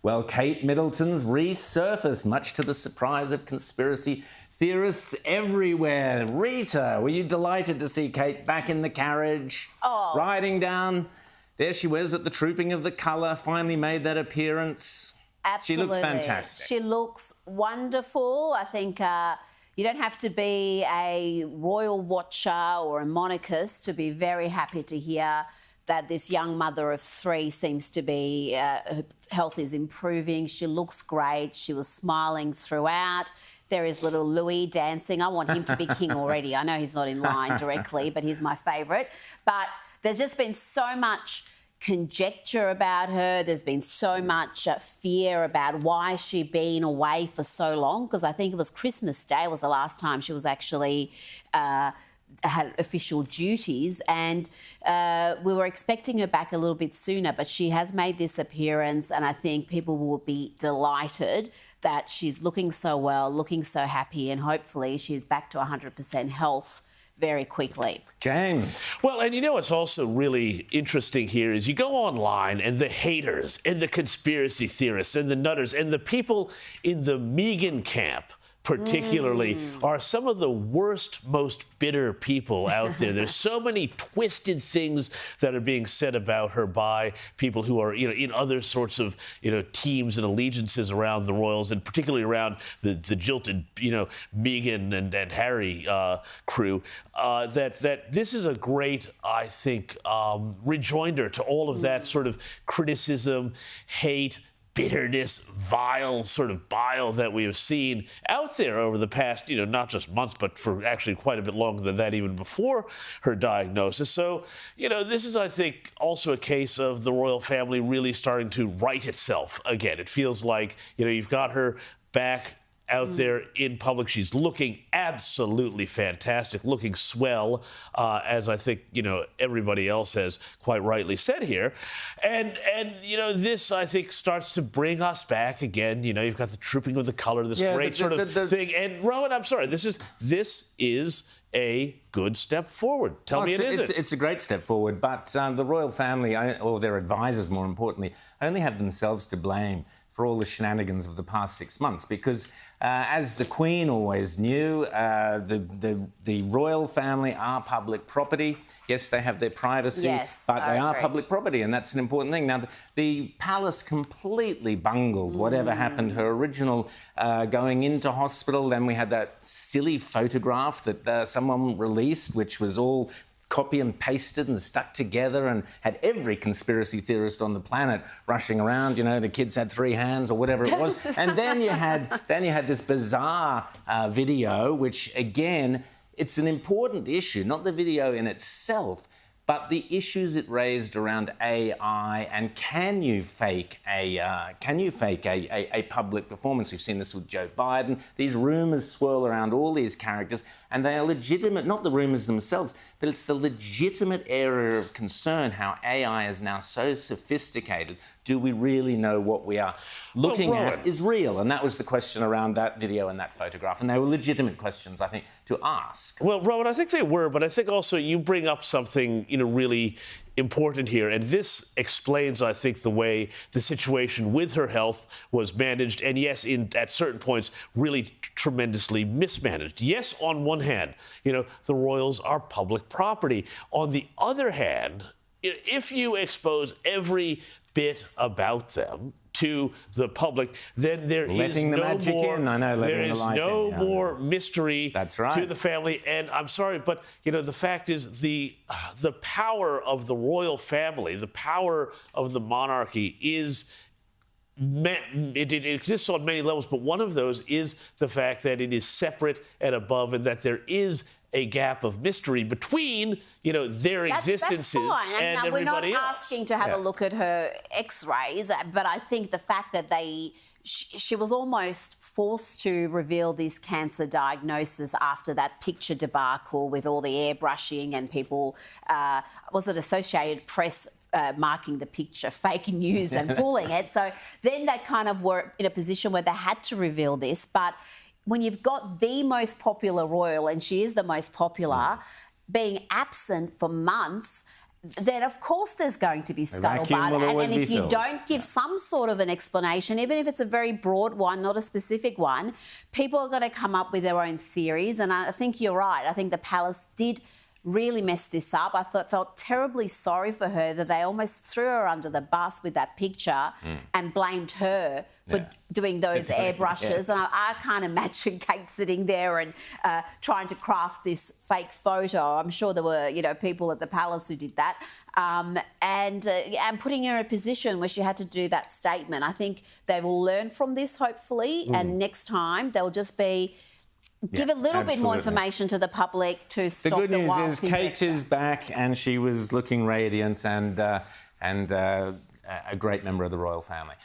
Well, Kate Middleton's resurfaced, much to the surprise of conspiracy theorists everywhere. Rita, were you delighted to see Kate back in the carriage, riding down? There she was at the Trooping of the Colour, finally made that appearance. Absolutely. She looked fantastic. She looks wonderful. I think you don't have to be a royal watcher or a monarchist to be very happy to hear that this young mother of three seems to be, her health is improving. She looks great. She was smiling throughout. There is little Louis dancing. I want him to be king already. I know he's not in line directly, but he's my favourite. But there's just been so much conjecture about her. There's been so much fear about why she'd been away for so long, because I think it was Christmas Day was the last time she was actually had official duties, and we were expecting her back a little bit sooner, but she has made this appearance, and I think people will be delighted that she's looking so well, looking so happy, and hopefully she's back to 100% health very quickly. James. Well, and you know what's also really interesting here is you go online and the haters and the conspiracy theorists and the nutters and the people in the Meghan camp particularly are some of the worst, most bitter people out there. There's so many twisted things that are being said about her by people who are, in other sorts of, teams and allegiances around the royals, and particularly around the jilted, Meghan and Harry crew. That this is a great, I think, rejoinder to all of that sort of criticism, hate, bitterness, vile sort of bile that we have seen out there over the past, not just months, but for actually quite a bit longer than that, even before her diagnosis. So, this is, I think, also a case of the royal family really starting to right itself again. It feels like, you've got her back out there in public. She's looking absolutely fantastic, looking swell, as I think, everybody else has quite rightly said here. And this, I think, starts to bring us back again. You've got the Trooping of the Colour, this great sort of thing. And, Rowan, I'm sorry, this is a good step forward. Tell me it isn't. It's a great step forward, but the royal family, or their advisors more importantly, only have themselves to blame for all the shenanigans of the past 6 months, because as the Queen always knew, the royal family are public property. Yes, they have their privacy, but they are public property, and that's an important thing. Now, the palace completely bungled whatever happened. Her original going into hospital, then we had that silly photograph that someone released, which was all copy and pasted and stuck together and had every conspiracy theorist on the planet rushing around. The kids had 3 hands or whatever it was. And then you had this bizarre video, which again, it's an important issue, not the video in itself, but the issues it raised around AI and can you fake a public performance? We've seen this with Joe Biden. These rumours swirl around all these characters, and they are legitimate, not the rumours themselves, but it's the legitimate area of concern how AI is now so sophisticated. Do we really know what we are looking at is real? And that was the question around that video and that photograph. And they were legitimate questions, I think, to ask. Well, Rowan, I think they were, but I think also you bring up something, really important here. And this explains, I think, the way the situation with her health was managed. And yes, at certain points, really tremendously mismanaged. Yes, on one hand, the royals are public property. On the other hand, if you expose every bit about them to the public, then there is no more mystery to the family. And I'm sorry, but the fact is the power of the royal family, the power of the monarchy it exists on many levels, but one of those is the fact that it is separate and above, and that there is a gap of mystery between, their existences and everybody else. We're not asking to have a look at her X-rays, but I think the fact that she was almost forced to reveal this cancer diagnosis after that picture debacle with all the airbrushing and people, was it Associated Press marking the picture fake news and pulling it. So then they kind of were in a position where they had to reveal this. But when you've got the most popular royal, and she is the most popular, being absent for months, then of course there's going to be vacuum scuttlebutt. will always And be if you filled. don't give some sort of an explanation, even if it's a very broad one, not a specific one, people are going to come up with their own theories. And I think you're right. I think the palace did really messed this up. I felt terribly sorry for her that they almost threw her under the bus with that picture and blamed her for doing those airbrushes. And I can't imagine Kate sitting there and trying to craft this fake photo. I'm sure there were, people at the palace who did that. And putting her in a position where she had to do that statement. I think they will learn from this, hopefully, and next time they'll just be... Give a little bit more information to the public to stop the wild The good news is conjecture. Kate is back and she was looking radiant and a great member of the royal family.